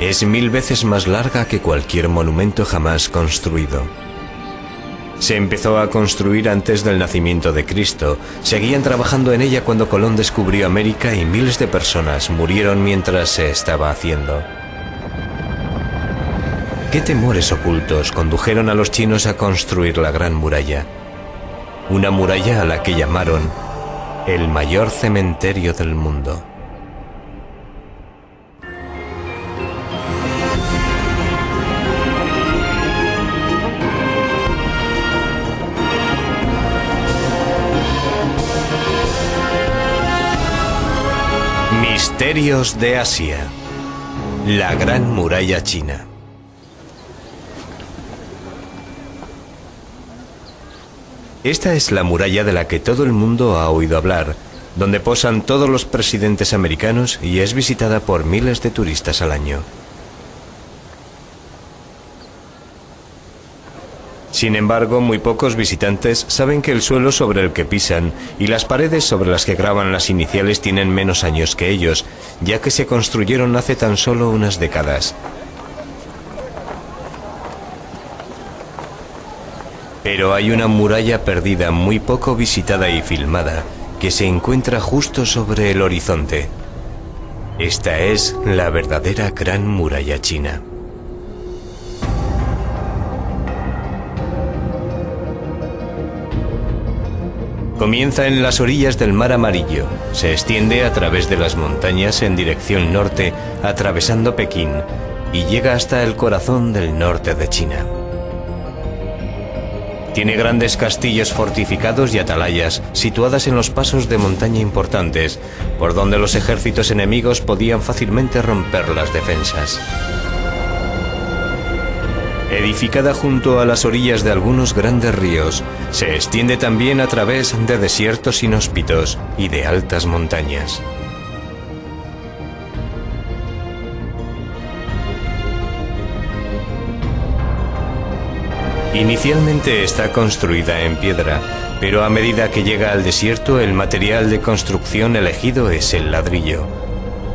Es 1000 veces más larga que cualquier monumento jamás construido. Se empezó a construir antes del nacimiento de Cristo. Seguían trabajando en ella cuando Colón descubrió América y miles de personas murieron mientras se estaba haciendo. ¿Qué temores ocultos condujeron a los chinos a construir la Gran Muralla? Una muralla a la que llamaron el mayor cementerio del mundo. Misterios de Asia. La Gran Muralla China. Esta es la muralla de la que todo el mundo ha oído hablar, donde posan todos los presidentes americanos y es visitada por miles de turistas al año. Sin embargo, muy pocos visitantes saben que el suelo sobre el que pisan y las paredes sobre las que graban las iniciales tienen menos años que ellos, ya que se construyeron hace tan solo unas décadas. Pero hay una muralla perdida muy poco visitada y filmada que se encuentra justo sobre el horizonte. Esta es la verdadera Gran Muralla China. Comienza en las orillas del Mar Amarillo, se extiende a través de las montañas en dirección norte, atravesando Pekín, y llega hasta el corazón del norte de China. Tiene grandes castillos fortificados y atalayas situadas en los pasos de montaña importantes, por donde los ejércitos enemigos podían fácilmente romper las defensas. Edificada junto a las orillas de algunos grandes ríos, se extiende también a través de desiertos inhóspitos y de altas montañas. Inicialmente está construida en piedra, pero a medida que llega al desierto, el material de construcción elegido es el ladrillo.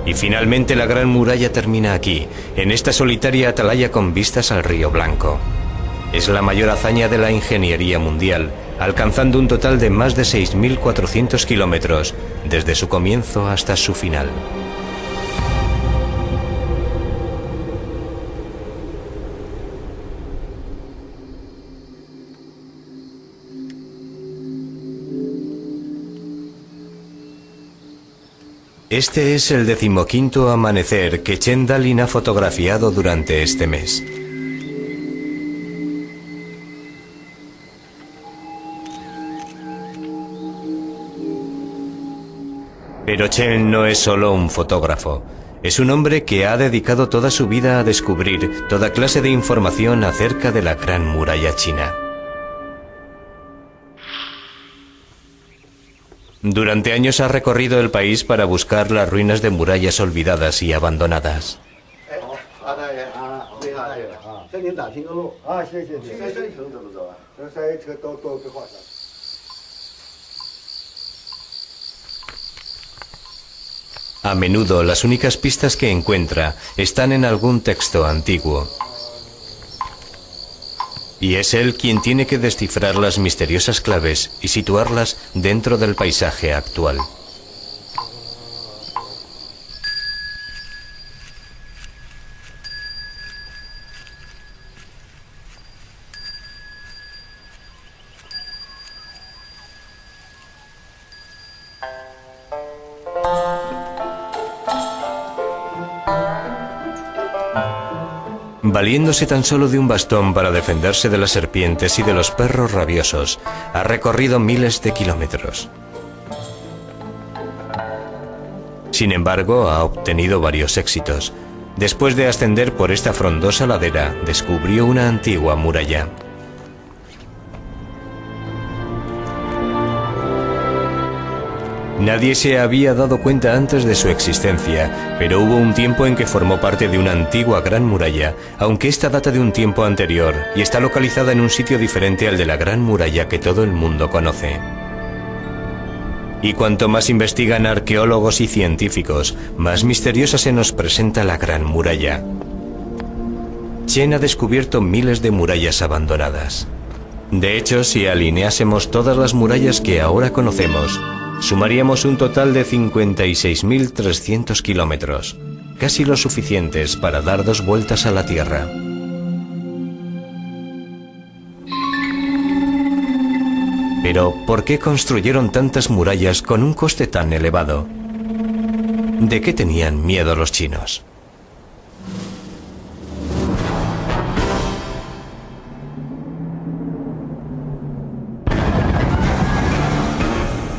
Y finalmente la Gran Muralla termina aquí, en esta solitaria atalaya con vistas al Río Blanco. Es la mayor hazaña de la ingeniería mundial, alcanzando un total de más de 6.400 kilómetros, desde su comienzo hasta su final. Este es el 15º amanecer que Chen Dalin ha fotografiado durante este mes. Pero Chen no es solo un fotógrafo. Es un hombre que ha dedicado toda su vida a descubrir toda clase de información acerca de la Gran Muralla China. Durante años ha recorrido el país para buscar las ruinas de murallas olvidadas y abandonadas. A menudo las únicas pistas que encuentra están en algún texto antiguo. Y es él quien tiene que descifrar las misteriosas claves y situarlas dentro del paisaje actual. Valiéndose tan solo de un bastón para defenderse de las serpientes y de los perros rabiosos, ha recorrido miles de kilómetros. Sin embargo, ha obtenido varios éxitos. Después de ascender por esta frondosa ladera, descubrió una antigua muralla. Nadie se había dado cuenta antes de su existencia, pero hubo un tiempo en que formó parte de una antigua gran muralla, aunque esta data de un tiempo anterior y está localizada en un sitio diferente al de la gran muralla que todo el mundo conoce. Y cuanto más investigan arqueólogos y científicos, más misteriosa se nos presenta la Gran Muralla. Chen ha descubierto miles de murallas abandonadas. De hecho, si alineásemos todas las murallas que ahora conocemos, sumaríamos un total de 56.300 kilómetros, casi lo suficientes para dar 2 vueltas a la Tierra. Pero, ¿por qué construyeron tantas murallas con un coste tan elevado? ¿De qué tenían miedo los chinos?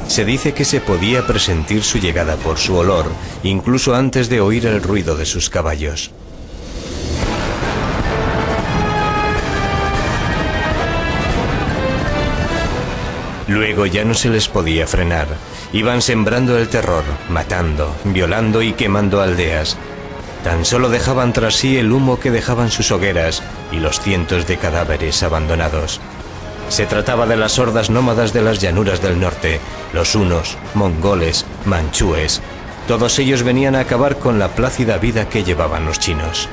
Se dice que se podía presentir su llegada por su olor, incluso antes de oír el ruido de sus caballos. Luego ya no se les podía frenar. Iban sembrando el terror, matando, violando y quemando aldeas. Tan solo dejaban tras sí el humo que dejaban sus hogueras y los cientos de cadáveres abandonados. Se trataba de las hordas nómadas de las llanuras del norte, los hunos, mongoles, manchúes. Todos ellos venían a acabar con la plácida vida que llevaban los chinos.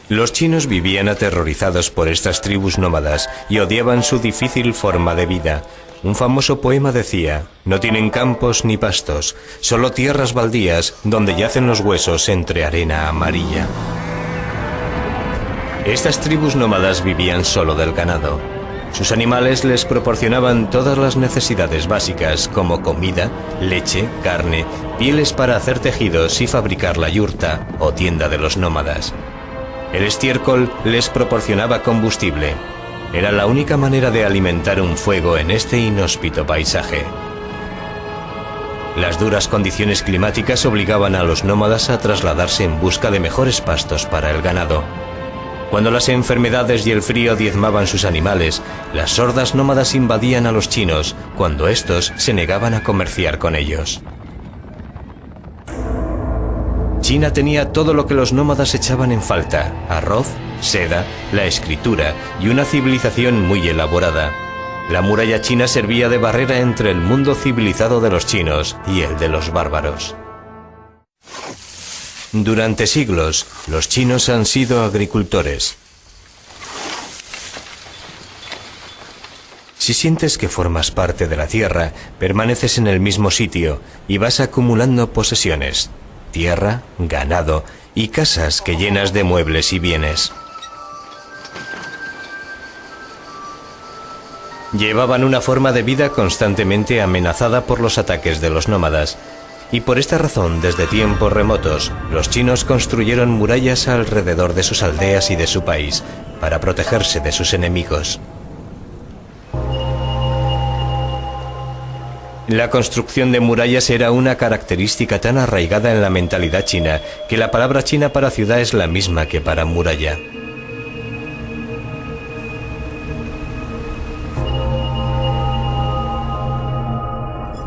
Los chinos vivían aterrorizados por estas tribus nómadas y odiaban su difícil forma de vida. Un famoso poema decía: no tienen campos ni pastos, solo tierras baldías donde yacen los huesos entre arena amarilla. Estas tribus nómadas vivían solo del ganado. Sus animales les proporcionaban todas las necesidades básicas como comida, leche, carne, pieles para hacer tejidos y fabricar la yurta o tienda de los nómadas. El estiércol les proporcionaba combustible. Era la única manera de alimentar un fuego en este inhóspito paisaje. Las duras condiciones climáticas obligaban a los nómadas a trasladarse en busca de mejores pastos para el ganado. Cuando las enfermedades y el frío diezmaban sus animales, las hordas nómadas invadían a los chinos, cuando estos se negaban a comerciar con ellos. China tenía todo lo que los nómadas echaban en falta: arroz, seda, la escritura y una civilización muy elaborada. La muralla china servía de barrera entre el mundo civilizado de los chinos y el de los bárbaros. Durante siglos, los chinos han sido agricultores. Si sientes que formas parte de la tierra, permaneces en el mismo sitio y vas acumulando posesiones: tierra, ganado y casas que llenas de muebles y bienes. Llevaban una forma de vida constantemente amenazada por los ataques de los nómadas, y por esta razón, desde tiempos remotos, los chinos construyeron murallas alrededor de sus aldeas y de su país, para protegerse de sus enemigos. La construcción de murallas era una característica tan arraigada en la mentalidad china que la palabra china para ciudad es la misma que para muralla.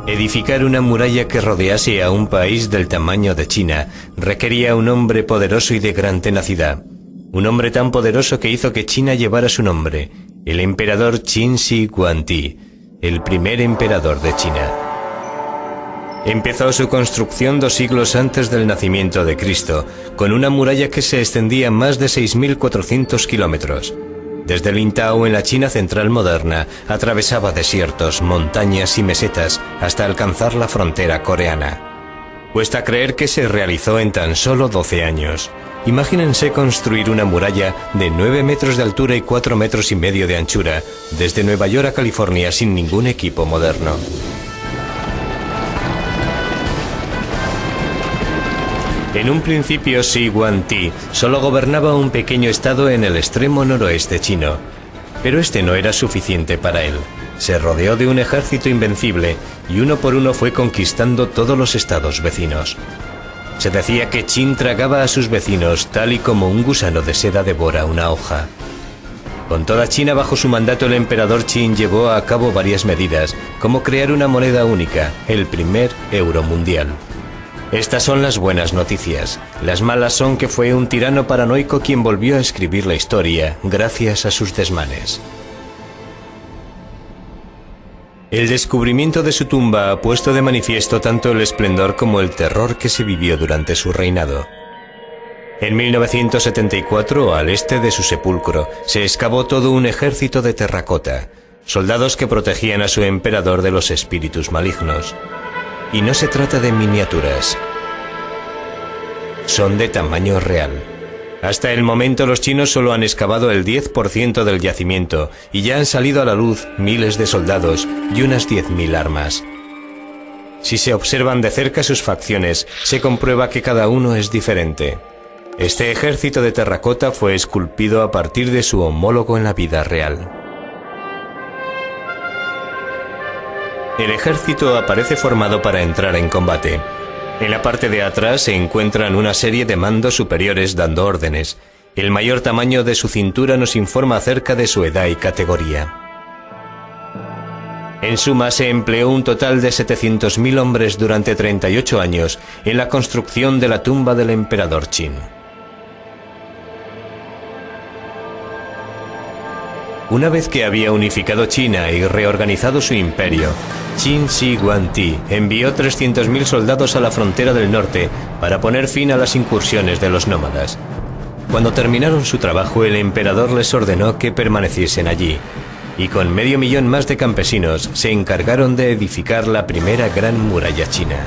Edificar una muralla que rodease a un país del tamaño de China requería un hombre poderoso y de gran tenacidad. Un hombre tan poderoso que hizo que China llevara su nombre, el emperador Qin Shi Huangdi, el primer emperador de China. Empezó su construcción 2 siglos antes del nacimiento de Cristo, con una muralla que se extendía más de 6.400 kilómetros. Desde Lintao, en la China central moderna, atravesaba desiertos, montañas y mesetas hasta alcanzar la frontera coreana. Cuesta creer que se realizó en tan solo 12 años. Imagínense construir una muralla de 9 metros de altura y 4,5 metros de anchura, desde Nueva York a California sin ningún equipo moderno. En un principio, Shi Huangdi solo gobernaba un pequeño estado en el extremo noroeste chino, pero este no era suficiente para él. Se rodeó de un ejército invencible y uno por uno fue conquistando todos los estados vecinos. Se decía que Qin tragaba a sus vecinos tal y como un gusano de seda devora una hoja. Con toda China bajo su mandato, el emperador Qin llevó a cabo varias medidas, como crear una moneda única, el primer euro mundial. Estas son las buenas noticias. Las malas son que fue un tirano paranoico quien volvió a escribir la historia gracias a sus desmanes. El descubrimiento de su tumba ha puesto de manifiesto tanto el esplendor como el terror que se vivió durante su reinado. En 1974, al este de su sepulcro, se excavó todo un ejército de terracota, soldados que protegían a su emperador de los espíritus malignos. Y no se trata de miniaturas. Son de tamaño real. Hasta el momento los chinos solo han excavado el 10% del yacimiento y ya han salido a la luz miles de soldados y unas 10.000 armas. Si se observan de cerca sus facciones, se comprueba que cada uno es diferente. Este ejército de terracota fue esculpido a partir de su homólogo en la vida real. El ejército aparece formado para entrar en combate. En la parte de atrás se encuentran una serie de mandos superiores dando órdenes. El mayor tamaño de su cintura nos informa acerca de su edad y categoría. En suma, se empleó un total de 700.000 hombres durante 38 años en la construcción de la tumba del emperador Qin. Una vez que había unificado China y reorganizado su imperio, Qin Shi Huangdi envió 300.000 soldados a la frontera del norte para poner fin a las incursiones de los nómadas. Cuando terminaron su trabajo, el emperador les ordenó que permaneciesen allí, y con 500.000 más de campesinos se encargaron de edificar la primera gran muralla china.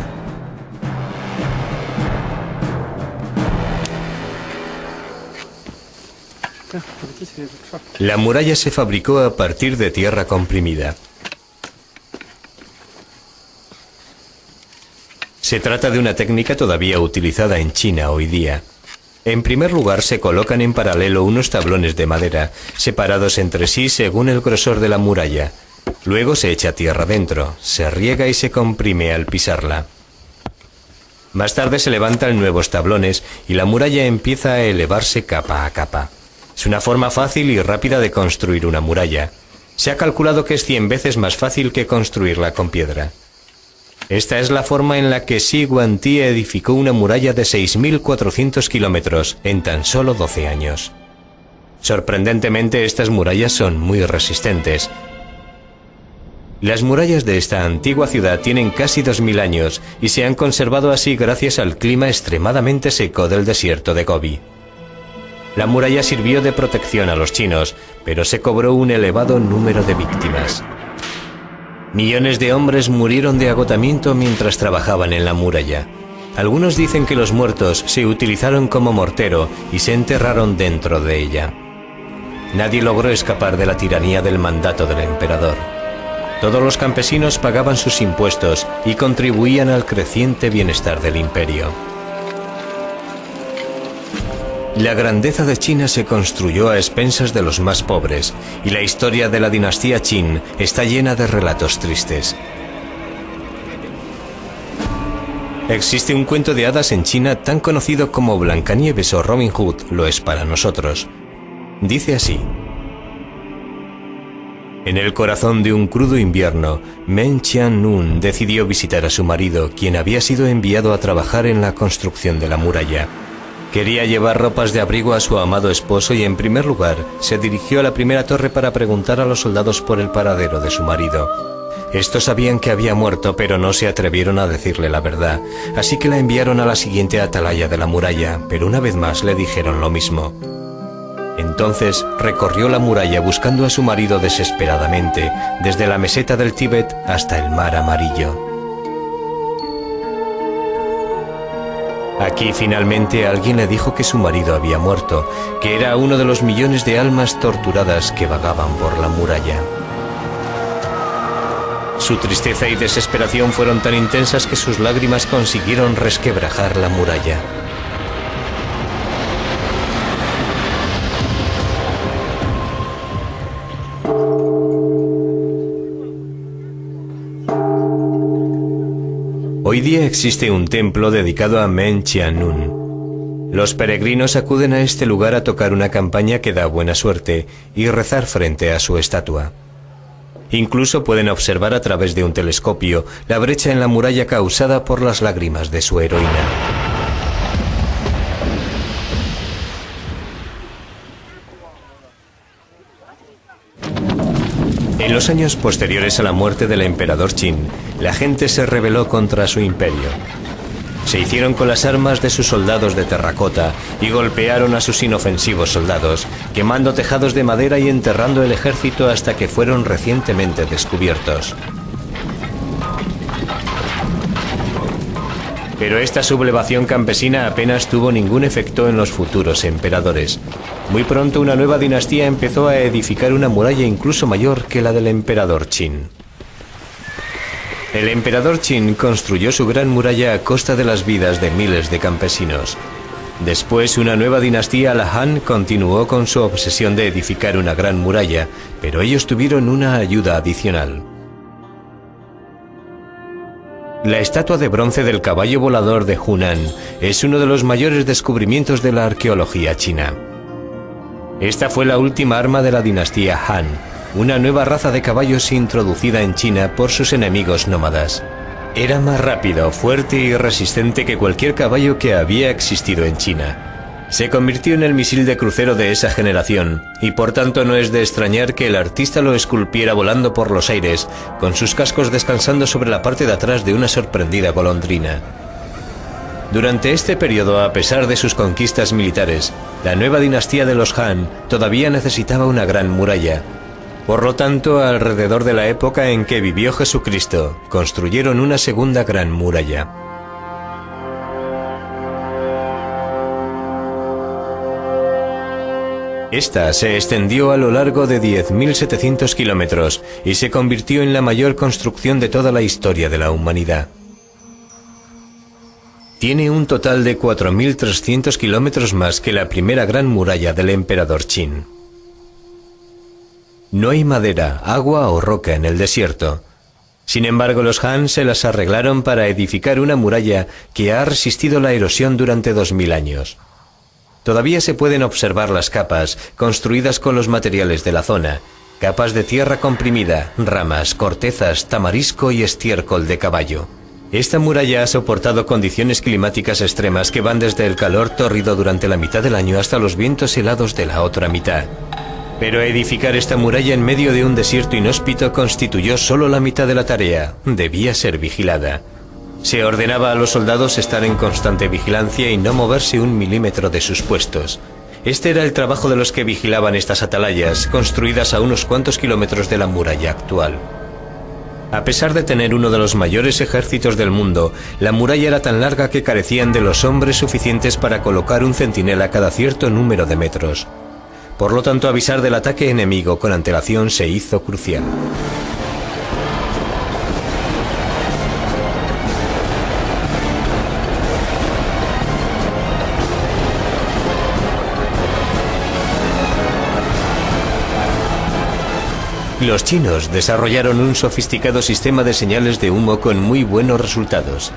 La muralla se fabricó a partir de tierra comprimida. Se trata de una técnica todavía utilizada en China hoy día. En primer lugar, se colocan en paralelo unos tablones de madera, separados entre sí según el grosor de la muralla. Luego se echa tierra dentro, se riega y se comprime al pisarla. Más tarde se levantan nuevos tablones y la muralla empieza a elevarse capa a capa. Es una forma fácil y rápida de construir una muralla. Se ha calculado que es 100 veces más fácil que construirla con piedra. Esta es la forma en la que Shi Huangdi edificó una muralla de 6.400 kilómetros en tan solo 12 años. Sorprendentemente, estas murallas son muy resistentes. Las murallas de esta antigua ciudad tienen casi 2.000 años y se han conservado así gracias al clima extremadamente seco del desierto de Gobi. La muralla sirvió de protección a los chinos, pero se cobró un elevado número de víctimas. Millones de hombres murieron de agotamiento mientras trabajaban en la muralla. Algunos dicen que los muertos se utilizaron como mortero y se enterraron dentro de ella. Nadie logró escapar de la tiranía del mandato del emperador. Todos los campesinos pagaban sus impuestos y contribuían al creciente bienestar del imperio. La grandeza de China se construyó a expensas de los más pobres, y la historia de la dinastía Qin está llena de relatos tristes. Existe un cuento de hadas en China tan conocido como Blancanieves o Robin Hood lo es para nosotros. Dice así: en el corazón de un crudo invierno, Meng Qianlun decidió visitar a su marido, quien había sido enviado a trabajar en la construcción de la muralla. Quería llevar ropas de abrigo a su amado esposo y en primer lugar se dirigió a la primera torre para preguntar a los soldados por el paradero de su marido. Estos sabían que había muerto, pero no se atrevieron a decirle la verdad, así que la enviaron a la siguiente atalaya de la muralla, pero una vez más le dijeron lo mismo. Entonces recorrió la muralla buscando a su marido desesperadamente, desde la meseta del Tíbet hasta el mar amarillo. Aquí finalmente alguien le dijo que su marido había muerto, que era uno de los millones de almas torturadas que vagaban por la muralla. Su tristeza y desesperación fueron tan intensas que sus lágrimas consiguieron resquebrajar la muralla. Hoy día existe un templo dedicado a Meng Qianlun. Los peregrinos acuden a este lugar a tocar una campaña que da buena suerte y rezar frente a su estatua. Incluso pueden observar a través de un telescopio la brecha en la muralla causada por las lágrimas de su heroína. En En los años posteriores a la muerte del emperador Qin, la gente se rebeló contra su imperio. Se hicieron con las armas de sus soldados de terracota y golpearon a sus inofensivos soldados, quemando tejados de madera y enterrando el ejército hasta que fueron recientemente descubiertos. Pero esta sublevación campesina apenas tuvo ningún efecto en los futuros emperadores. Muy pronto una nueva dinastía empezó a edificar una muralla incluso mayor que la del emperador Qin. El emperador Qin construyó su gran muralla a costa de las vidas de miles de campesinos. Después, una nueva dinastía, la Han, continuó con su obsesión de edificar una gran muralla, pero ellos tuvieron una ayuda adicional. La estatua de bronce del caballo volador de Hunan es uno de los mayores descubrimientos de la arqueología china. Esta fue la última arma de la dinastía Han, una nueva raza de caballos introducida en China por sus enemigos nómadas. Era más rápido, fuerte y resistente que cualquier caballo que había existido en China. Se convirtió en el misil de crucero de esa generación, y por tanto no es de extrañar que el artista lo esculpiera volando por los aires, con sus cascos descansando sobre la parte de atrás de una sorprendida golondrina. Durante este periodo, a pesar de sus conquistas militares, la nueva dinastía de los Han todavía necesitaba una gran muralla. Por lo tanto, alrededor de la época en que vivió Jesucristo, construyeron una segunda gran muralla. Esta se extendió a lo largo de 10.700 kilómetros y se convirtió en la mayor construcción de toda la historia de la humanidad. Tiene un total de 4.300 kilómetros más que la primera gran muralla del emperador Qin. No hay madera, agua o roca en el desierto. Sin embargo, los Han se las arreglaron para edificar una muralla que ha resistido la erosión durante 2000 años. Todavía se pueden observar las capas construidas con los materiales de la zona, capas de tierra comprimida, ramas, cortezas, tamarisco y estiércol de caballo. Esta muralla ha soportado condiciones climáticas extremas que van desde el calor tórrido durante la mitad del año hasta los vientos helados de la otra mitad. Pero edificar esta muralla en medio de un desierto inhóspito constituyó solo la mitad de la tarea. Debía ser vigilada. Se ordenaba a los soldados estar en constante vigilancia y no moverse un milímetro de sus puestos. Este era el trabajo de los que vigilaban estas atalayas, construidas a unos cuantos kilómetros de la muralla actual. A pesar de tener uno de los mayores ejércitos del mundo, la muralla era tan larga que carecían de los hombres suficientes para colocar un centinela cada cierto número de metros. Por lo tanto, avisar del ataque enemigo con antelación se hizo crucial. Los chinos desarrollaron un sofisticado sistema de señales de humo con muy buenos resultados.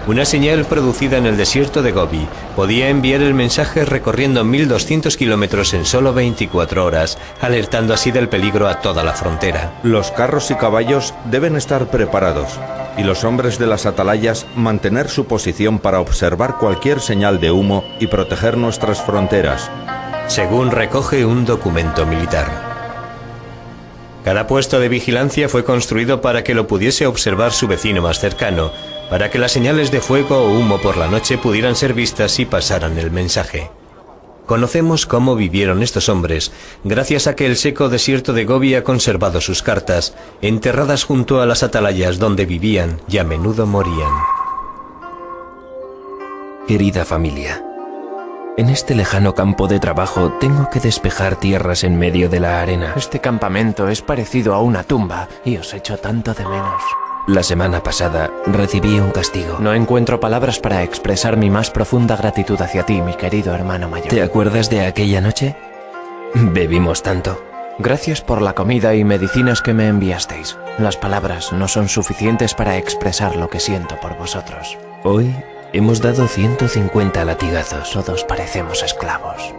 Una señal producida en el desierto de Gobi podía enviar el mensaje recorriendo 1200 kilómetros en solo 24 horas, alertando así del peligro a toda la frontera. Los carros y caballos deben estar preparados, y los hombres de las atalayas mantener su posición para observar cualquier señal de humo y proteger nuestras fronteras, según recoge un documento militar. Cada puesto de vigilancia fue construido para que lo pudiese observar su vecino más cercano, para que las señales de fuego o humo por la noche pudieran ser vistas y pasaran el mensaje. Conocemos cómo vivieron estos hombres, gracias a que el seco desierto de Gobi ha conservado sus cartas, enterradas junto a las atalayas donde vivían y a menudo morían. Querida familia, en este lejano campo de trabajo tengo que despejar tierras en medio de la arena. Este campamento es parecido a una tumba y os echo tanto de menos. La semana pasada recibí un castigo. No encuentro palabras para expresar mi más profunda gratitud hacia ti, mi querido hermano mayor. ¿Te acuerdas de aquella noche? Bebimos tanto. Gracias por la comida y medicinas que me enviasteis. Las palabras no son suficientes para expresar lo que siento por vosotros. Hoy hemos dado 150 latigazos. Todos parecemos esclavos.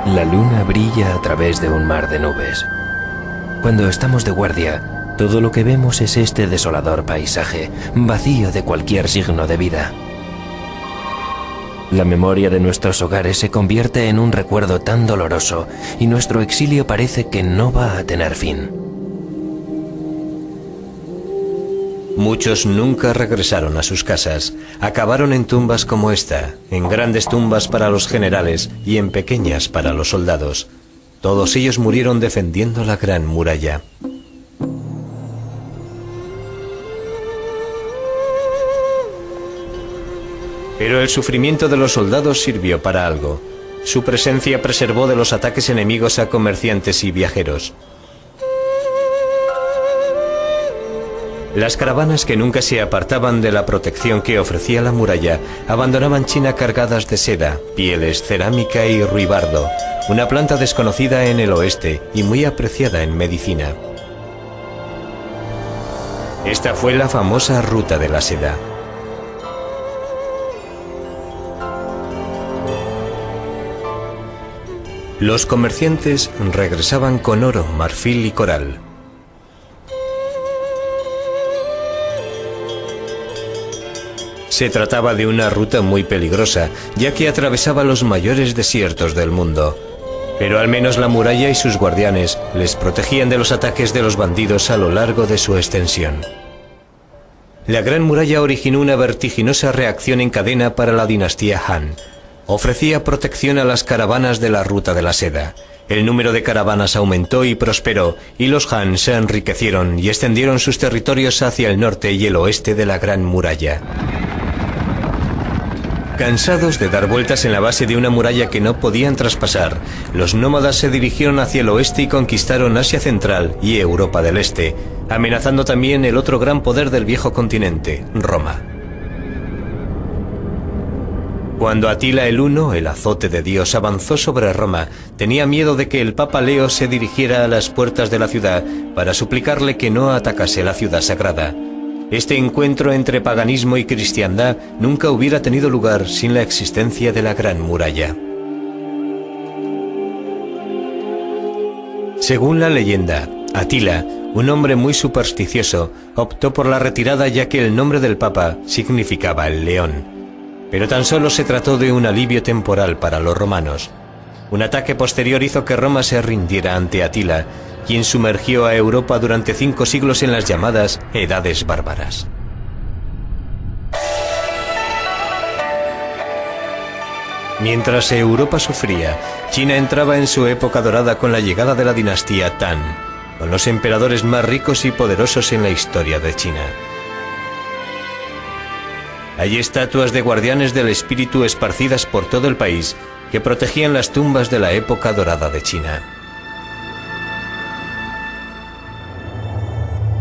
La luna brilla a través de un mar de nubes. Cuando estamos de guardia, todo lo que vemos es este desolador paisaje, vacío de cualquier signo de vida. La memoria de nuestros hogares se convierte en un recuerdo tan doloroso y nuestro exilio parece que no va a tener fin. Muchos nunca regresaron a sus casas. Acabaron en tumbas como esta, en grandes tumbas para los generales y en pequeñas para los soldados. Todos ellos murieron defendiendo la Gran Muralla. Pero el sufrimiento de los soldados sirvió para algo. Su presencia preservó de los ataques enemigos a comerciantes y viajeros. Las caravanas que nunca se apartaban de la protección que ofrecía la muralla abandonaban China cargadas de seda, pieles, cerámica y ruibardo, una planta desconocida en el oeste y muy apreciada en medicina. Esta fue la famosa Ruta de la Seda. Los comerciantes regresaban con oro, marfil y coral. Se trataba de una ruta muy peligrosa, ya que atravesaba los mayores desiertos del mundo. Pero al menos la muralla y sus guardianes les protegían de los ataques de los bandidos a lo largo de su extensión. La Gran Muralla originó una vertiginosa reacción en cadena para la dinastía Han. Ofrecía protección a las caravanas de la Ruta de la Seda. El número de caravanas aumentó y prosperó, y los Han se enriquecieron y extendieron sus territorios hacia el norte y el oeste de la Gran Muralla. Cansados de dar vueltas en la base de una muralla que no podían traspasar, los nómadas se dirigieron hacia el oeste y conquistaron Asia Central y Europa del Este, amenazando también el otro gran poder del viejo continente, Roma. Cuando Atila el Huno, el azote de Dios, avanzó sobre Roma, tenía miedo de que el Papa Leo se dirigiera a las puertas de la ciudad para suplicarle que no atacase la ciudad sagrada. Este encuentro entre paganismo y cristiandad nunca hubiera tenido lugar sin la existencia de la Gran Muralla. Según la leyenda, Atila, un hombre muy supersticioso, optó por la retirada ya que el nombre del Papa significaba el león. Pero tan solo se trató de un alivio temporal para los romanos. Un ataque posterior hizo que Roma se rindiera ante Atila, quien sumergió a Europa durante 5 siglos en las llamadas Edades Bárbaras. Mientras Europa sufría, China entraba en su época dorada con la llegada de la dinastía Tang, con los emperadores más ricos y poderosos en la historia de China. Hay estatuas de guardianes del espíritu esparcidas por todo el país que protegían las tumbas de la época dorada de China.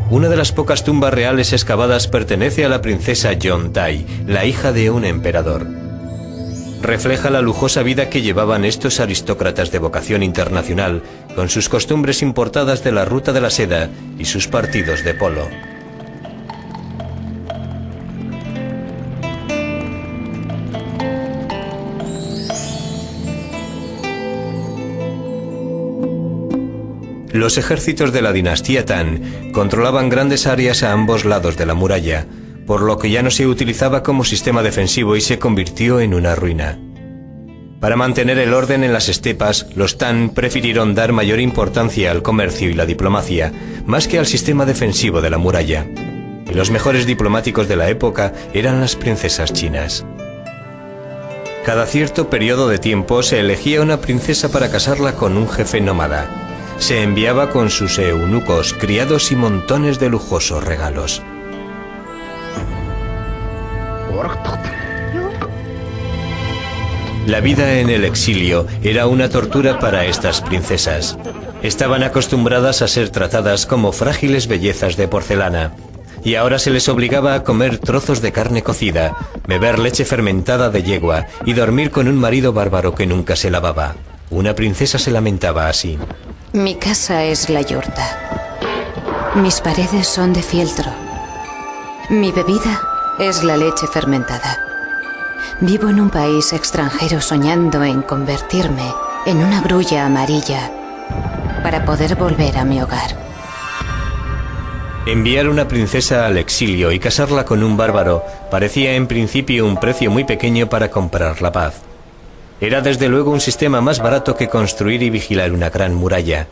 Una de las pocas tumbas reales excavadas pertenece a la princesa Yontai, la hija de un emperador. Refleja la lujosa vida que llevaban estos aristócratas de vocación internacional, con sus costumbres importadas de la Ruta de la Seda y sus partidos de polo. Los ejércitos de la dinastía Tang controlaban grandes áreas a ambos lados de la muralla, por lo que ya no se utilizaba como sistema defensivo y se convirtió en una ruina. Para mantener el orden en las estepas, los Tang prefirieron dar mayor importancia al comercio y la diplomacia, más que al sistema defensivo de la muralla. Y los mejores diplomáticos de la época eran las princesas chinas. Cada cierto periodo de tiempo se elegía una princesa para casarla con un jefe nómada. Se enviaba con sus eunucos, criados y montones de lujosos regalos. La vida en el exilio era una tortura para estas princesas. Estaban acostumbradas a ser tratadas como frágiles bellezas de porcelana, y ahora se les obligaba a comer trozos de carne cocida, beber leche fermentada de yegua y dormir con un marido bárbaro que nunca se lavaba. Una princesa se lamentaba así. Mi casa es la yurta. Mis paredes son de fieltro. Mi bebida es la leche fermentada. Vivo en un país extranjero soñando en convertirme en una grulla amarilla para poder volver a mi hogar. Enviar una princesa al exilio y casarla con un bárbaro parecía en principio un precio muy pequeño para comprar la paz. Era desde luego un sistema más barato que construir y vigilar una gran muralla.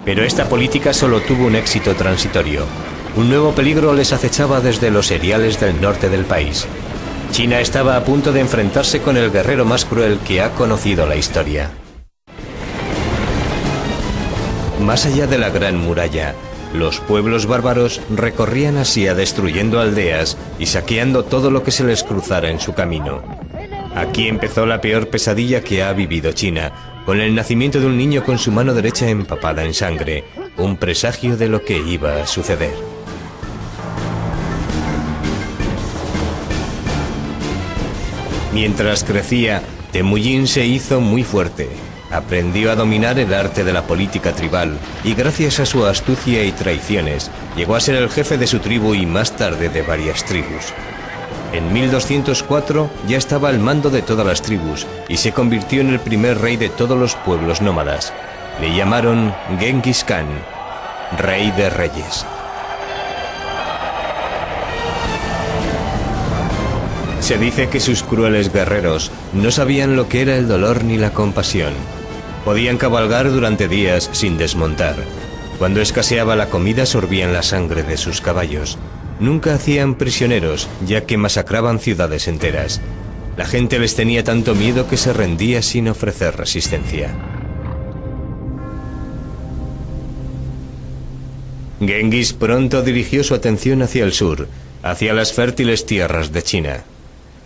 Pero esta política solo tuvo un éxito transitorio. Un nuevo peligro les acechaba desde los eriales del norte del país. China estaba a punto de enfrentarse con el guerrero más cruel que ha conocido la historia. Más allá de la gran muralla, los pueblos bárbaros recorrían Asia destruyendo aldeas y saqueando todo lo que se les cruzara en su camino. Aquí empezó la peor pesadilla que ha vivido China, con el nacimiento de un niño con su mano derecha empapada en sangre, un presagio de lo que iba a suceder. Mientras crecía, Temujin se hizo muy fuerte. Aprendió a dominar el arte de la política tribal y gracias a su astucia y traiciones llegó a ser el jefe de su tribu y más tarde de varias tribus. En 1204 ya estaba al mando de todas las tribus y se convirtió en el primer rey de todos los pueblos nómadas. Le llamaron Genghis Khan, rey de reyes. Se dice que sus crueles guerreros no sabían lo que era el dolor ni la compasión. Podían cabalgar durante días sin desmontar. Cuando escaseaba la comida sorbían la sangre de sus caballos. Nunca hacían prisioneros, ya que masacraban ciudades enteras. La gente les tenía tanto miedo que se rendía sin ofrecer resistencia. Genghis pronto dirigió su atención hacia el sur, hacia las fértiles tierras de China.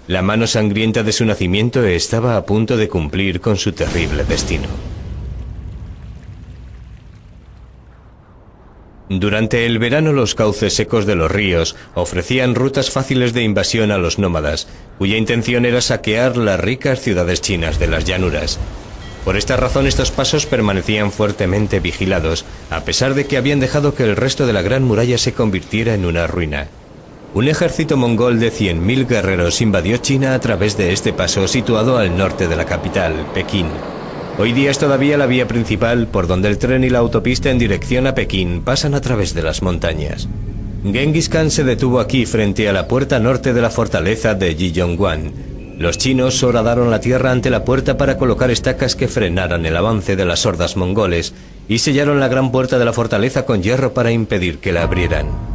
La mano sangrienta de su nacimiento estaba a punto de cumplir con su terrible destino. Durante el verano los cauces secos de los ríos ofrecían rutas fáciles de invasión a los nómadas, cuya intención era saquear las ricas ciudades chinas de las llanuras. Por esta razón estos pasos permanecían fuertemente vigilados, a pesar de que habían dejado que el resto de la gran muralla se convirtiera en una ruina. Un ejército mongol de 100.000 guerreros invadió China a través de este paso situado al norte de la capital, Pekín. Hoy día es todavía la vía principal por donde el tren y la autopista en dirección a Pekín pasan a través de las montañas. Genghis Khan se detuvo aquí frente a la puerta norte de la fortaleza de Jiyongguan. Los chinos horadaron la tierra ante la puerta para colocar estacas que frenaran el avance de las hordas mongoles y sellaron la gran puerta de la fortaleza con hierro para impedir que la abrieran.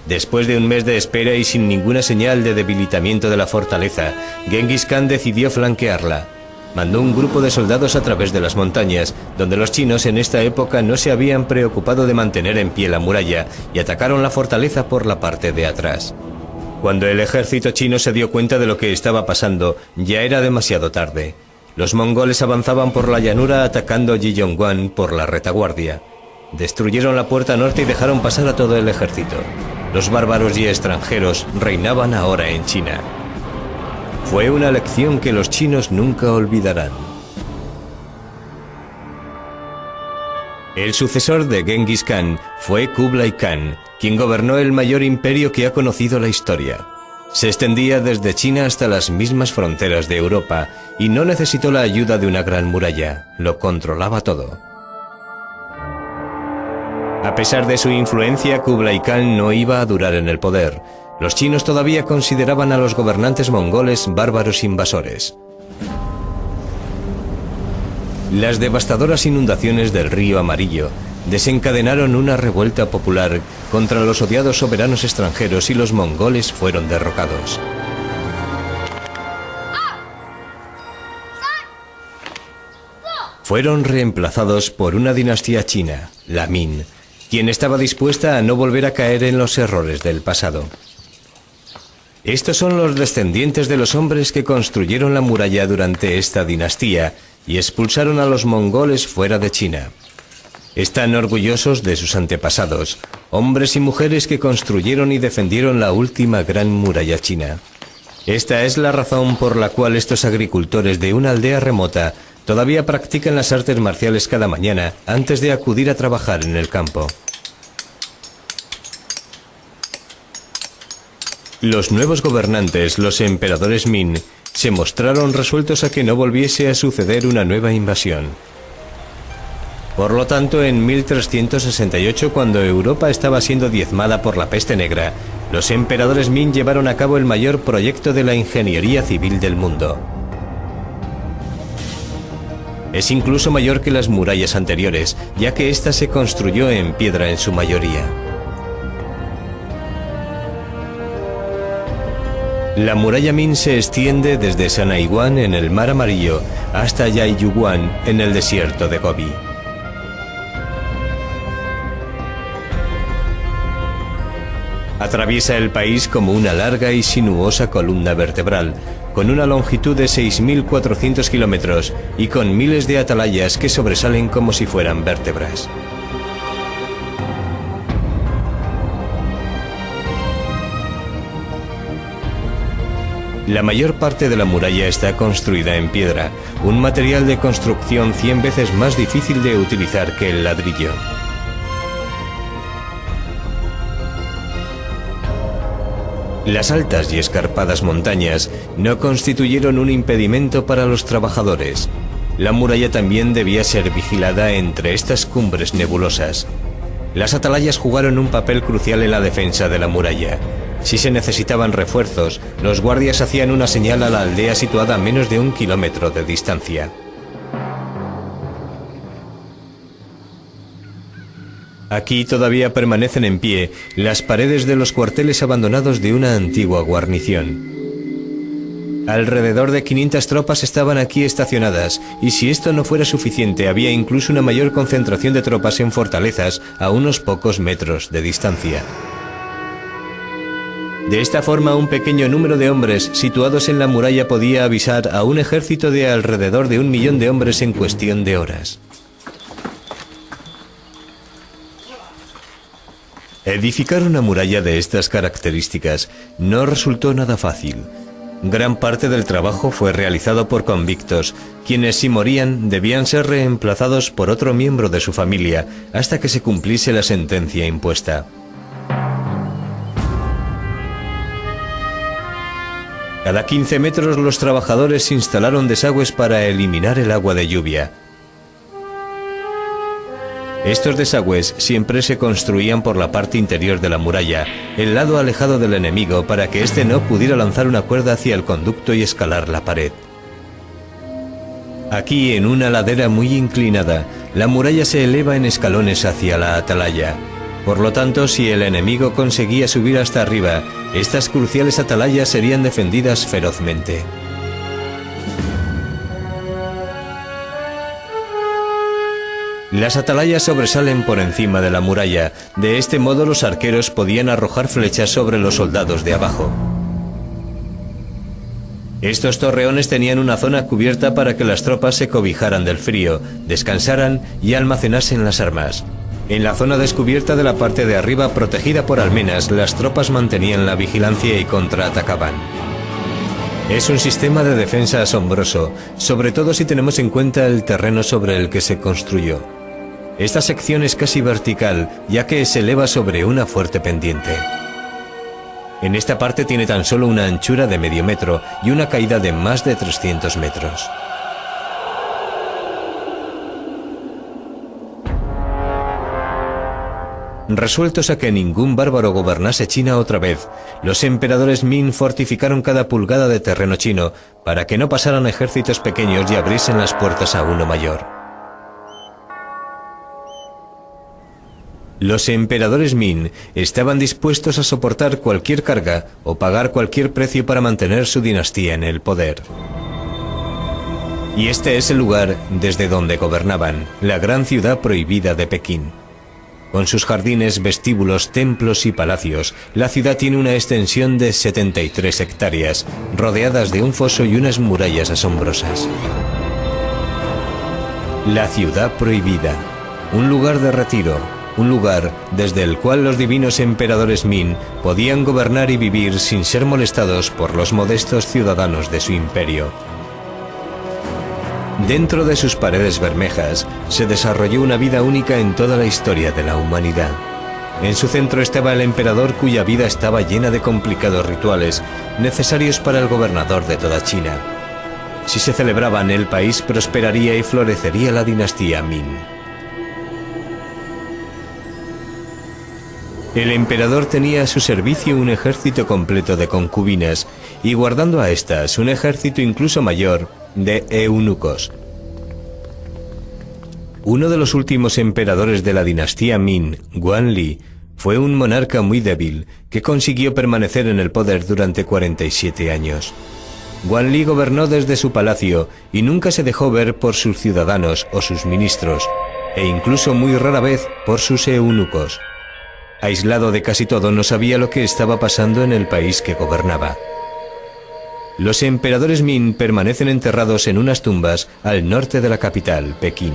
Después de un mes de espera y sin ninguna señal de debilitamiento de la fortaleza, Genghis Khan decidió flanquearla. Mandó un grupo de soldados a través de las montañas, donde los chinos en esta época no se habían preocupado de mantener en pie la muralla, y atacaron la fortaleza por la parte de atrás. Cuando el ejército chino se dio cuenta de lo que estaba pasando, ya era demasiado tarde. Los mongoles avanzaban por la llanura atacando Jiyongguan por la retaguardia. Destruyeron la puerta norte y dejaron pasar a todo el ejército. Los bárbaros y extranjeros reinaban ahora en China. Fue una lección que los chinos nunca olvidarán. El sucesor de Genghis Khan fue Kublai Khan, quien gobernó el mayor imperio que ha conocido la historia. Se extendía desde China hasta las mismas fronteras de Europa y no necesitó la ayuda de una gran muralla, lo controlaba todo. A pesar de su influencia, Kublai Khan no iba a durar en el poder. Los chinos todavía consideraban a los gobernantes mongoles bárbaros invasores. Las devastadoras inundaciones del río Amarillo desencadenaron una revuelta popular contra los odiados soberanos extranjeros y los mongoles fueron derrocados. Fueron reemplazados por una dinastía china, la Min, quien estaba dispuesta a no volver a caer en los errores del pasado. Estos son los descendientes de los hombres que construyeron la muralla durante esta dinastía y expulsaron a los mongoles fuera de China. Están orgullosos de sus antepasados, hombres y mujeres que construyeron y defendieron la última gran muralla china. Esta es la razón por la cual estos agricultores de una aldea remota todavía practican las artes marciales cada mañana antes de acudir a trabajar en el campo. Los nuevos gobernantes, los emperadores Min, se mostraron resueltos a que no volviese a suceder una nueva invasión. Por lo tanto, en 1368, cuando Europa estaba siendo diezmada por la peste negra, los emperadores Ming llevaron a cabo el mayor proyecto de la ingeniería civil del mundo. Es incluso mayor que las murallas anteriores, ya que ésta se construyó en piedra en su mayoría. La muralla Ming se extiende desde Sanaiwan en el Mar Amarillo hasta Yaiyuguan en el desierto de Gobi. Atraviesa el país como una larga y sinuosa columna vertebral, con una longitud de 6.400 kilómetros y con miles de atalayas que sobresalen como si fueran vértebras. La mayor parte de la muralla está construida en piedra, un material de construcción 100 veces más difícil de utilizar que el ladrillo. Las altas y escarpadas montañas no constituyeron un impedimento para los trabajadores. La muralla también debía ser vigilada entre estas cumbres nebulosas. Las atalayas jugaron un papel crucial en la defensa de la muralla. Si se necesitaban refuerzos, los guardias hacían una señal a la aldea situada a menos de 1 kilómetro de distancia. Aquí todavía permanecen en pie las paredes de los cuarteles abandonados de una antigua guarnición. Alrededor de 500 tropas estaban aquí estacionadas, y si esto no fuera suficiente, había incluso una mayor concentración de tropas en fortalezas a unos pocos metros de distancia. De esta forma, un pequeño número de hombres situados en la muralla podía avisar a un ejército de alrededor de 1 millón de hombres en cuestión de horas. Edificar una muralla de estas características no resultó nada fácil. Gran parte del trabajo fue realizado por convictos, quienes si morían debían ser reemplazados por otro miembro de su familia hasta que se cumpliese la sentencia impuesta. Cada 15 metros los trabajadores instalaron desagües para eliminar el agua de lluvia. Estos desagües siempre se construían por la parte interior de la muralla, el lado alejado del enemigo, para que éste no pudiera lanzar una cuerda hacia el conducto y escalar la pared. Aquí, en una ladera muy inclinada, la muralla se eleva en escalones hacia la atalaya. Por lo tanto, si el enemigo conseguía subir hasta arriba, estas cruciales atalayas serían defendidas ferozmente. Las atalayas sobresalen por encima de la muralla. De este modo los arqueros podían arrojar flechas sobre los soldados de abajo. Estos torreones tenían una zona cubierta para que las tropas se cobijaran del frío, descansaran y almacenasen las armas. En la zona descubierta de la parte de arriba, protegida por almenas, las tropas mantenían la vigilancia y contraatacaban. Es un sistema de defensa asombroso, sobre todo si tenemos en cuenta el terreno sobre el que se construyó. Esta sección es casi vertical, ya que se eleva sobre una fuerte pendiente. En esta parte tiene tan solo una anchura de medio metro y una caída de más de 300 metros. Resueltos a que ningún bárbaro gobernase China otra vez, los emperadores Ming fortificaron cada pulgada de terreno chino para que no pasaran ejércitos pequeños y abriesen las puertas a uno mayor. Los emperadores Ming estaban dispuestos a soportar cualquier carga o pagar cualquier precio para mantener su dinastía en el poder. Y este es el lugar desde donde gobernaban, la gran ciudad prohibida de Pekín. Con sus jardines, vestíbulos, templos y palacios, la ciudad tiene una extensión de 73 hectáreas, rodeadas de un foso y unas murallas asombrosas. La ciudad prohibida, un lugar de retiro, un lugar desde el cual los divinos emperadores Ming podían gobernar y vivir sin ser molestados por los modestos ciudadanos de su imperio. Dentro de sus paredes bermejas se desarrolló una vida única en toda la historia de la humanidad. En su centro estaba el emperador, cuya vida estaba llena de complicados rituales necesarios para el gobernador de toda China. Si se celebraban, el país prosperaría y florecería la dinastía Ming. El emperador tenía a su servicio un ejército completo de concubinas y guardando a estas un ejército incluso mayor de eunucos. Uno de los últimos emperadores de la dinastía Min, Guanli, fue un monarca muy débil que consiguió permanecer en el poder durante 47 años. Guanli gobernó desde su palacio y nunca se dejó ver por sus ciudadanos o sus ministros, e incluso muy rara vez por sus eunucos. Aislado de casi todo, no sabía lo que estaba pasando en el país que gobernaba. Los emperadores Min permanecen enterrados en unas tumbas al norte de la capital, Pekín.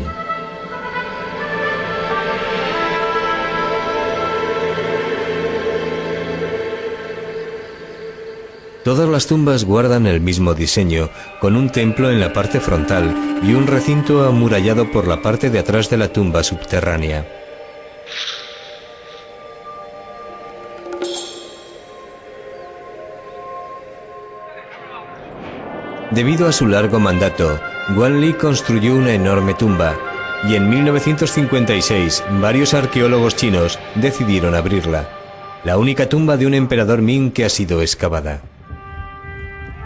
Todas las tumbas guardan el mismo diseño, con un templo en la parte frontal y un recinto amurallado por la parte de atrás de la tumba subterránea. Debido a su largo mandato, Guanli construyó una enorme tumba, y en 1956 varios arqueólogos chinos decidieron abrirla, la única tumba de un emperador Ming que ha sido excavada.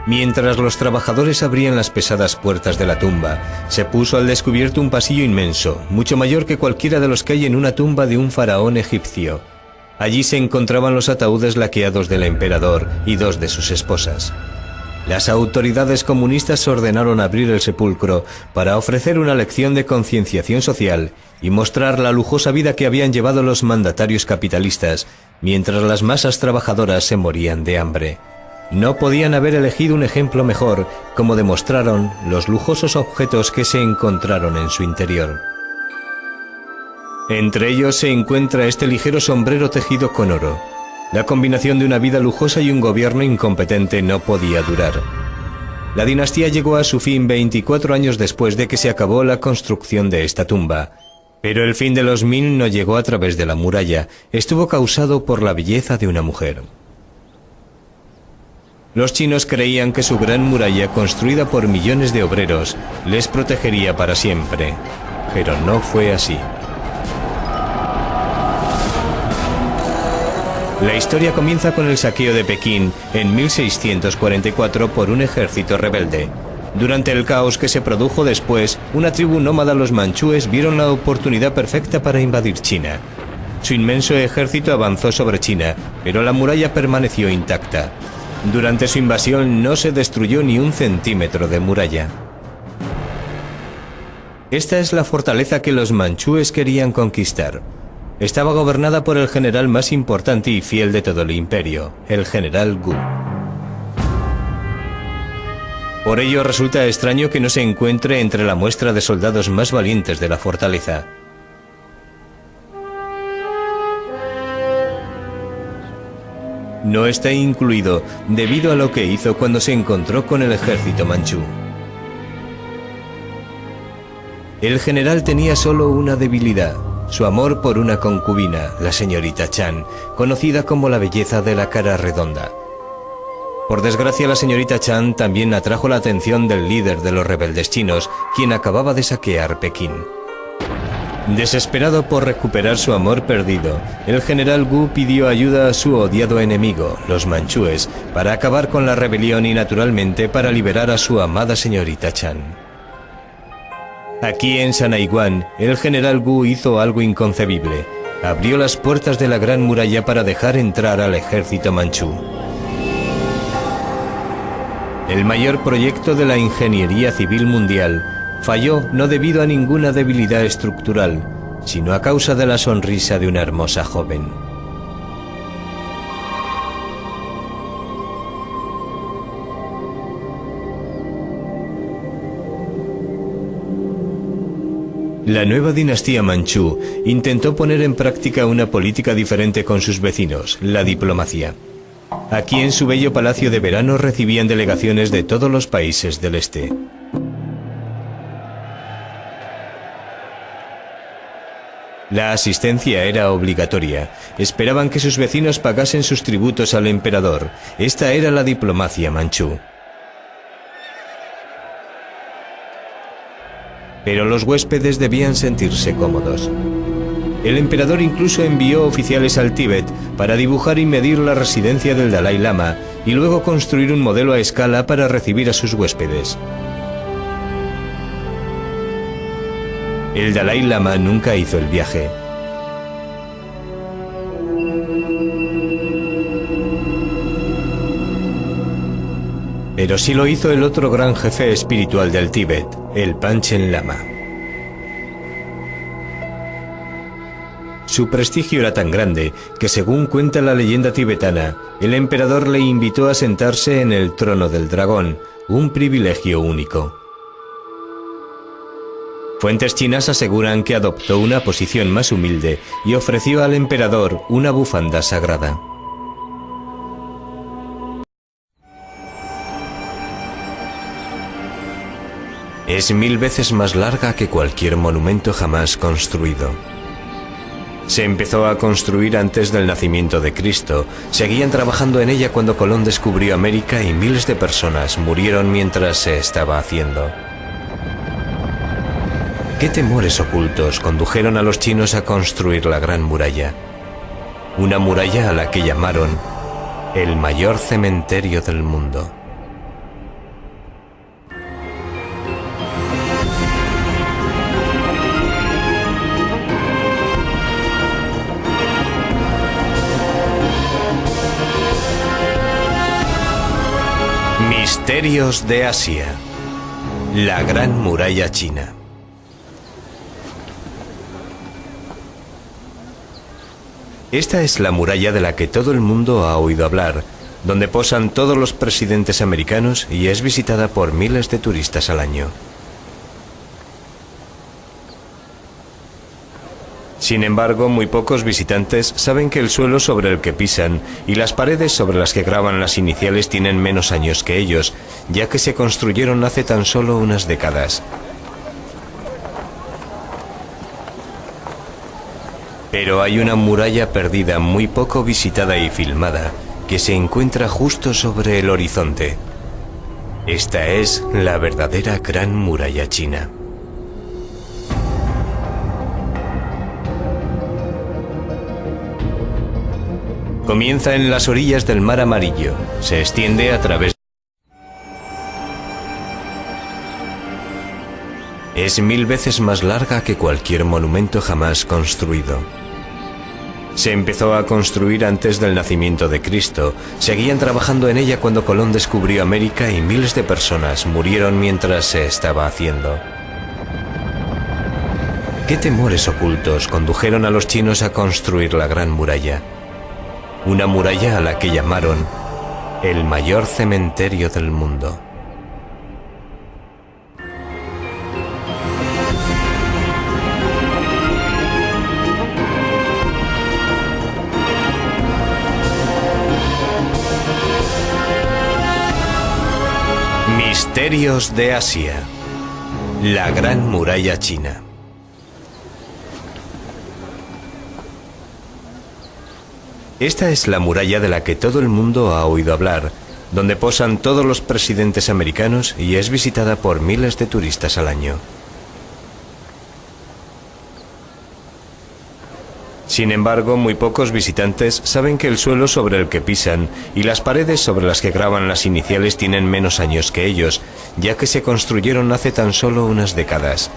Mientras los trabajadores abrían las pesadas puertas de la tumba, se puso al descubierto un pasillo inmenso, mucho mayor que cualquiera de los que hay en una tumba de un faraón egipcio. Allí se encontraban los ataúdes laqueados del emperador y dos de sus esposas. Las autoridades comunistas ordenaron abrir el sepulcro para ofrecer una lección de concienciación social y mostrar la lujosa vida que habían llevado los mandatarios capitalistas, mientras las masas trabajadoras se morían de hambre. No podían haber elegido un ejemplo mejor, como demostraron los lujosos objetos que se encontraron en su interior. Entre ellos se encuentra este ligero sombrero tejido con oro. La combinación de una vida lujosa y un gobierno incompetente no podía durar. La dinastía llegó a su fin 24 años después de que se acabó la construcción de esta tumba. Pero el fin de los Min no llegó a través de la muralla, estuvo causado por la belleza de una mujer. Los chinos creían que su gran muralla, construida por millones de obreros, les protegería para siempre, pero no fue así. La historia comienza con el saqueo de Pekín en 1644 por un ejército rebelde. Durante el caos que se produjo después, una tribu nómada, los manchúes, vieron la oportunidad perfecta para invadir China. Su inmenso ejército avanzó sobre China, pero la muralla permaneció intacta. Durante su invasión no se destruyó ni un centímetro de muralla. Esta es la fortaleza que los manchúes querían conquistar. Estaba gobernada por el general más importante y fiel de todo el imperio, el general Gu. Por ello resulta extraño que no se encuentre entre la muestra de soldados más valientes de la fortaleza. No está incluido debido a lo que hizo cuando se encontró con el ejército manchú. El general tenía solo una debilidad, su amor por una concubina, la señorita Chan, conocida como la belleza de la cara redonda. Por desgracia, la señorita Chan también atrajo la atención del líder de los rebeldes chinos, quien acababa de saquear Pekín. Desesperado por recuperar su amor perdido, el general Gu pidió ayuda a su odiado enemigo, los manchúes, para acabar con la rebelión y naturalmente para liberar a su amada señorita Chan. Aquí en Sanaiguan, el general Gu hizo algo inconcebible. Abrió las puertas de la gran muralla para dejar entrar al ejército manchú. El mayor proyecto de la ingeniería civil mundial falló no debido a ninguna debilidad estructural, sino a causa de la sonrisa de una hermosa joven. La nueva dinastía manchú intentó poner en práctica una política diferente con sus vecinos, la diplomacia. Aquí en su bello palacio de verano recibían delegaciones de todos los países del este. La asistencia era obligatoria. Esperaban que sus vecinos pagasen sus tributos al emperador. Esta era la diplomacia manchú. Pero los huéspedes debían sentirse cómodos. El emperador incluso envió oficiales al Tíbet para dibujar y medir la residencia del Dalai Lama y luego construir un modelo a escala para recibir a sus huéspedes. El Dalai Lama nunca hizo el viaje. Pero sí lo hizo el otro gran jefe espiritual del Tíbet, el Panchen Lama. Su prestigio era tan grande que, según cuenta la leyenda tibetana, el emperador le invitó a sentarse en el trono del dragón, un privilegio único. Fuentes chinas aseguran que adoptó una posición más humilde y ofreció al emperador una bufanda sagrada. Es 1000 veces más larga que cualquier monumento jamás construido. Se empezó a construir antes del nacimiento de Cristo. Seguían trabajando en ella cuando Colón descubrió América y miles de personas murieron mientras se estaba haciendo. ¿Qué temores ocultos condujeron a los chinos a construir la Gran Muralla? Una muralla a la que llamaron el mayor cementerio del mundo. Misterios de Asia. La Gran Muralla China. Esta es la muralla de la que todo el mundo ha oído hablar, donde posan todos los presidentes americanos y es visitada por miles de turistas al año. Sin embargo, muy pocos visitantes saben que el suelo sobre el que pisan y las paredes sobre las que graban las iniciales tienen menos años que ellos, ya que se construyeron hace tan solo unas décadas. Pero hay una muralla perdida muy poco visitada y filmada que se encuentra justo sobre el horizonte. Esta es la verdadera Gran Muralla China. Comienza en las orillas del Mar Amarillo, se extiende a través. Es 1000 veces más larga que cualquier monumento jamás construido. Se empezó a construir antes del nacimiento de Cristo. Seguían trabajando en ella cuando Colón descubrió América y miles de personas murieron mientras se estaba haciendo. ¿Qué temores ocultos condujeron a los chinos a construir la Gran Muralla? Una muralla a la que llamaron el mayor cementerio del mundo. Misterios de Asia. La Gran Muralla China. Esta es la muralla de la que todo el mundo ha oído hablar, donde posan todos los presidentes americanos y es visitada por miles de turistas al año. Sin embargo, muy pocos visitantes saben que el suelo sobre el que pisan y las paredes sobre las que graban las iniciales tienen menos años que ellos, ya que se construyeron hace tan solo unas décadas.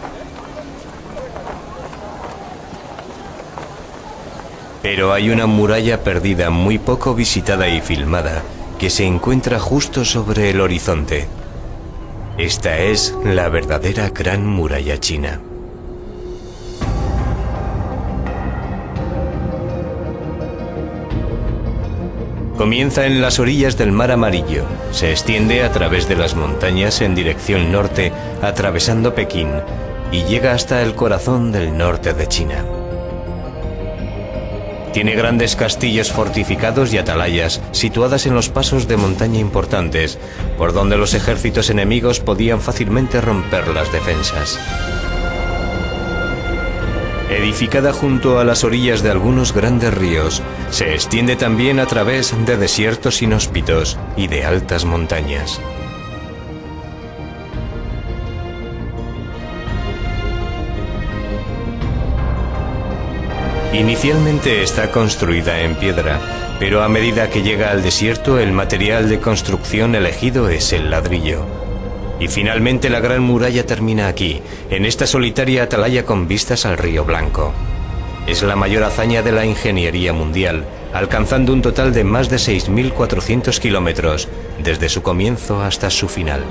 Pero hay una muralla perdida muy poco visitada y filmada que se encuentra justo sobre el horizonte. Esta es la verdadera Gran Muralla China. Comienza en las orillas del Mar Amarillo, se extiende a través de las montañas en dirección norte, atravesando Pekín, y llega hasta el corazón del norte de China. Tiene grandes castillos fortificados y atalayas situadas en los pasos de montaña importantes, por donde los ejércitos enemigos podían fácilmente romper las defensas. Edificada junto a las orillas de algunos grandes ríos, se extiende también a través de desiertos inhóspitos y de altas montañas. Inicialmente está construida en piedra, pero a medida que llega al desierto, el material de construcción elegido es el ladrillo. Y finalmente la Gran Muralla termina aquí, en esta solitaria atalaya con vistas al Río Blanco. Es la mayor hazaña de la ingeniería mundial, alcanzando un total de más de 6.400 kilómetros, desde su comienzo hasta su final.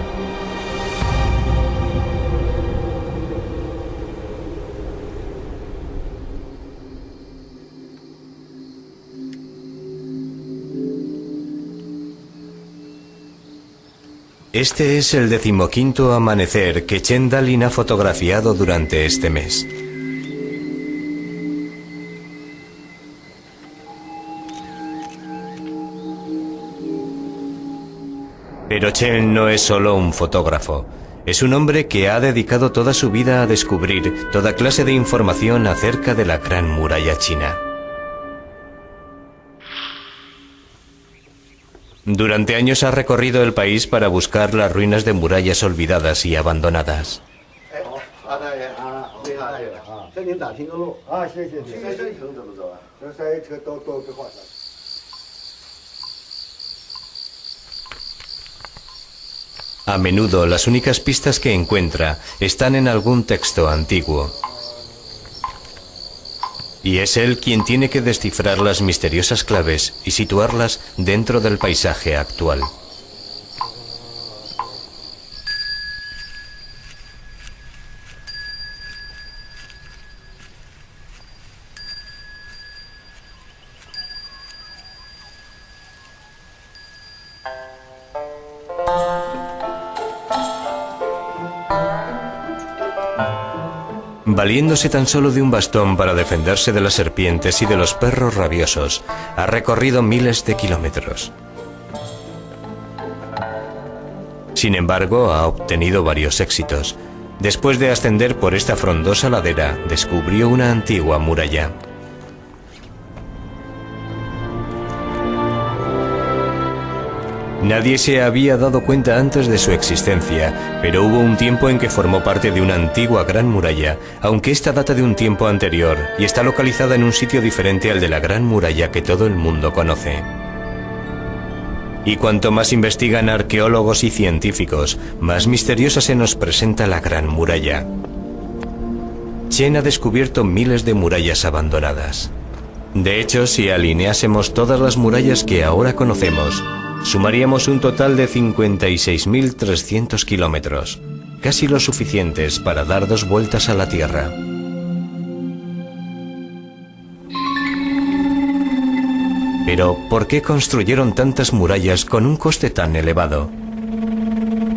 Este es el 15º amanecer que Chen Dalin ha fotografiado durante este mes. Pero Chen no es solo un fotógrafo. Es un hombre que ha dedicado toda su vida a descubrir toda clase de información acerca de la Gran Muralla China. Durante años ha recorrido el país para buscar las ruinas de murallas olvidadas y abandonadas. A menudo las únicas pistas que encuentra están en algún texto antiguo. Y es él quien tiene que descifrar las misteriosas claves y situarlas dentro del paisaje actual. Valiéndose tan solo de un bastón para defenderse de las serpientes y de los perros rabiosos, ha recorrido miles de kilómetros. Sin embargo, ha obtenido varios éxitos. Después de ascender por esta frondosa ladera, descubrió una antigua muralla. Nadie se había dado cuenta antes de su existencia, pero hubo un tiempo en que formó parte de una antigua gran muralla, aunque esta data de un tiempo anterior y está localizada en un sitio diferente al de la gran muralla que todo el mundo conoce. Y cuanto más investigan arqueólogos y científicos, más misteriosa se nos presenta la Gran Muralla. Chen ha descubierto miles de murallas abandonadas. De hecho, si alineásemos todas las murallas que ahora conocemos, sumaríamos un total de 56.300 kilómetros, casi lo suficientes para dar 2 vueltas a la Tierra. Pero, ¿por qué construyeron tantas murallas con un coste tan elevado?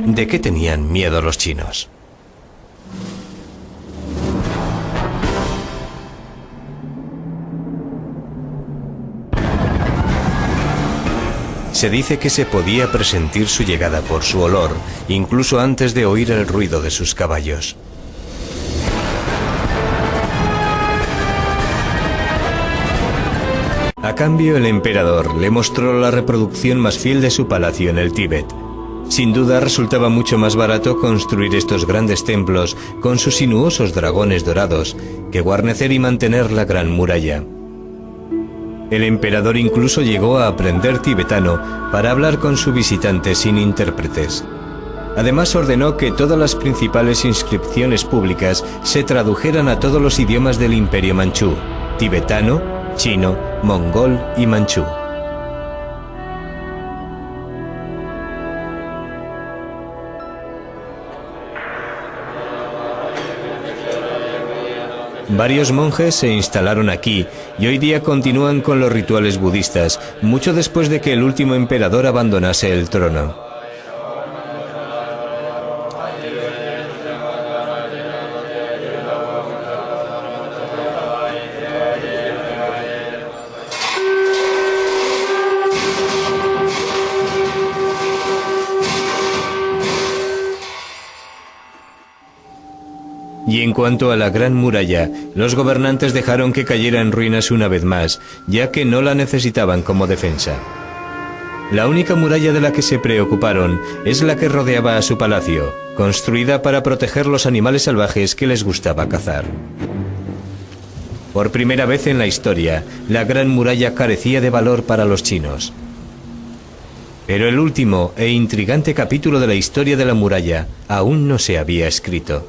¿De qué tenían miedo los chinos? Se dice que se podía presentir su llegada por su olor, incluso antes de oír el ruido de sus caballos. A cambio, el emperador le mostró la reproducción más fiel de su palacio en el Tíbet. Sin duda resultaba mucho más barato construir estos grandes templos con sus sinuosos dragones dorados que guarnecer y mantener la Gran Muralla. El emperador incluso llegó a aprender tibetano para hablar con su visitante sin intérpretes. Además ordenó que todas las principales inscripciones públicas se tradujeran a todos los idiomas del Imperio Manchú: tibetano, chino, mongol y manchú. Varios monjes se instalaron aquí y hoy día continúan con los rituales budistas, mucho después de que el último emperador abandonase el trono. Y en cuanto a la Gran Muralla, los gobernantes dejaron que cayera en ruinas una vez más, ya que no la necesitaban como defensa. La única muralla de la que se preocuparon es la que rodeaba a su palacio, construida para proteger los animales salvajes que les gustaba cazar. Por primera vez en la historia, la Gran Muralla carecía de valor para los chinos. Pero el último e intrigante capítulo de la historia de la muralla aún no se había escrito.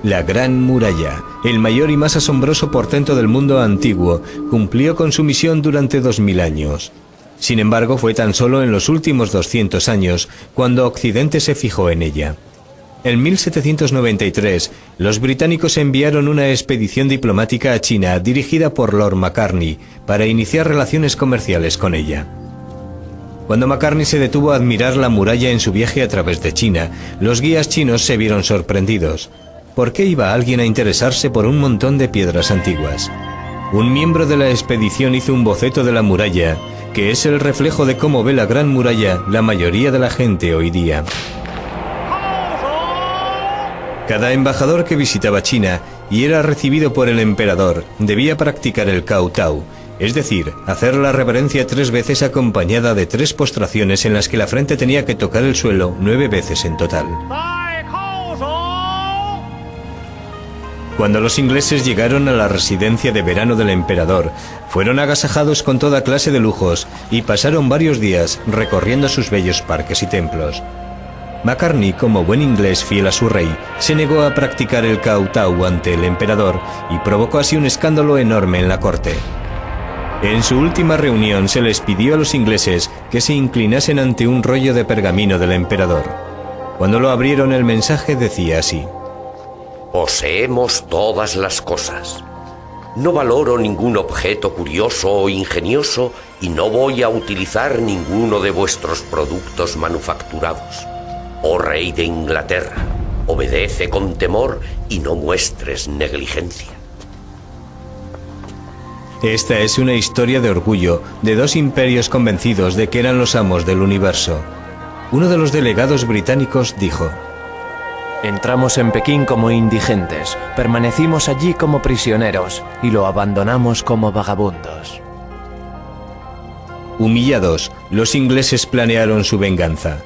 La Gran Muralla, el mayor y más asombroso portento del mundo antiguo, cumplió con su misión durante 2000 años. Sin embargo, fue tan solo en los últimos 200 años cuando Occidente se fijó en ella. En 1793, los británicos enviaron una expedición diplomática a China dirigida por Lord Macartney para iniciar relaciones comerciales con ella. Cuando Macartney se detuvo a admirar la muralla en su viaje a través de China, los guías chinos se vieron sorprendidos. ¿Por qué iba alguien a interesarse por un montón de piedras antiguas? Un miembro de la expedición hizo un boceto de la muralla, que es el reflejo de cómo ve la Gran Muralla la mayoría de la gente hoy día. Cada embajador que visitaba China y era recibido por el emperador debía practicar el kowtow, es decir, hacer la reverencia 3 veces acompañada de 3 postraciones en las que la frente tenía que tocar el suelo 9 veces en total. Cuando los ingleses llegaron a la residencia de verano del emperador, fueron agasajados con toda clase de lujos y pasaron varios días recorriendo sus bellos parques y templos. Macartney, como buen inglés fiel a su rey, se negó a practicar el kowtow ante el emperador y provocó así un escándalo enorme en la corte. En su última reunión se les pidió a los ingleses que se inclinasen ante un rollo de pergamino del emperador. Cuando lo abrieron, el mensaje decía así: Poseemos todas las cosas. No valoro ningún objeto curioso o ingenioso y no voy a utilizar ninguno de vuestros productos manufacturados. Oh rey de Inglaterra, obedece con temor y no muestres negligencia. Esta es una historia de orgullo de 2 imperios convencidos de que eran los amos del universo. Uno de los delegados británicos dijo: Entramos en Pekín como indigentes, permanecimos allí como prisioneros y lo abandonamos como vagabundos. Humillados, los ingleses planearon su venganza.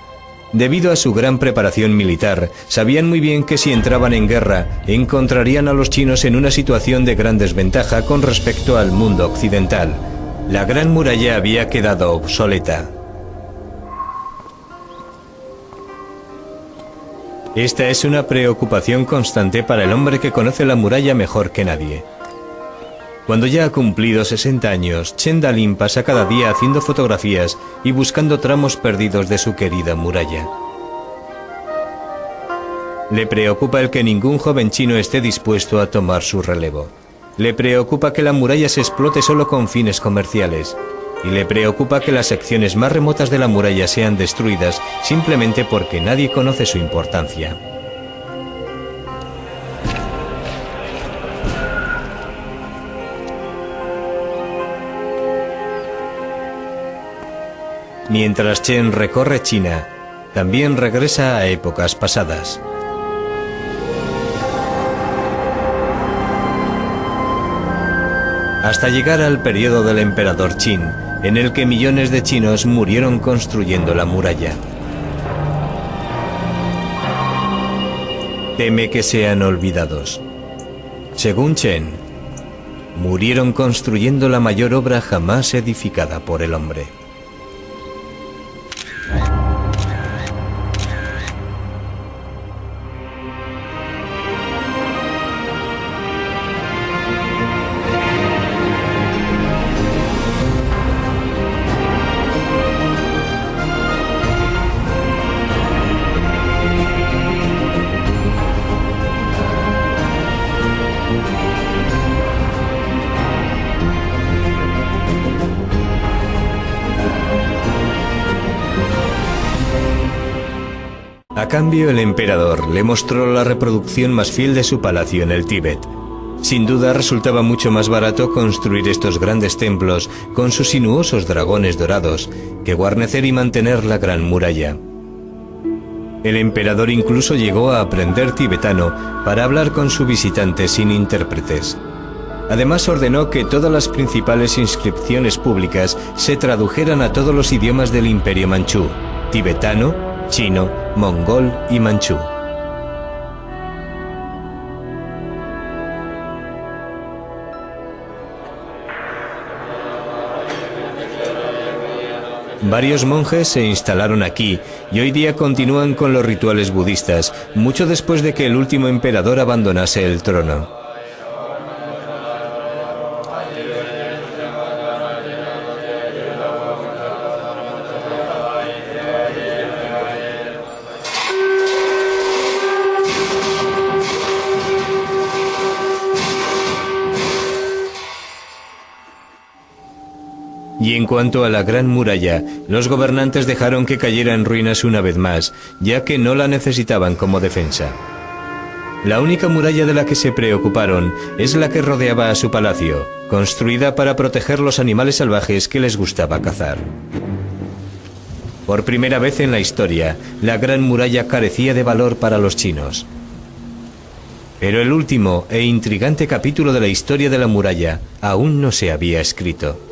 Debido a su gran preparación militar, sabían muy bien que si entraban en guerra, encontrarían a los chinos en una situación de gran desventaja con respecto al mundo occidental. La Gran Muralla había quedado obsoleta. Esta es una preocupación constante para el hombre que conoce la muralla mejor que nadie. Cuando ya ha cumplido 60 años, Chen Dalin pasa cada día haciendo fotografías y buscando tramos perdidos de su querida muralla. Le preocupa el que ningún joven chino esté dispuesto a tomar su relevo. Le preocupa que la muralla se explote solo con fines comerciales. Y le preocupa que las secciones más remotas de la muralla sean destruidas simplemente porque nadie conoce su importancia. Mientras Chen recorre China, también regresa a épocas pasadas. Hasta llegar al periodo del emperador Qin, en el que millones de chinos murieron construyendo la muralla. Teme que sean olvidados. Según Chen, murieron construyendo la mayor obra jamás edificada por el hombre. A cambio, el emperador le mostró la reproducción más fiel de su palacio en el Tíbet. Sin duda resultaba mucho más barato construir estos grandes templos con sus sinuosos dragones dorados que guarnecer y mantener la Gran Muralla. El emperador incluso llegó a aprender tibetano para hablar con su visitante sin intérpretes. Además ordenó que todas las principales inscripciones públicas se tradujeran a todos los idiomas del Imperio Manchú: tibetano, chino, mongol y manchú. Varios monjes se instalaron aquí y hoy día continúan con los rituales budistas, mucho después de que el último emperador abandonase el trono. Y en cuanto a la Gran Muralla, los gobernantes dejaron que cayera en ruinas una vez más, ya que no la necesitaban como defensa. La única muralla de la que se preocuparon es la que rodeaba a su palacio, construida para proteger los animales salvajes que les gustaba cazar. Por primera vez en la historia, la Gran Muralla carecía de valor para los chinos. Pero el último e intrigante capítulo de la historia de la muralla aún no se había escrito.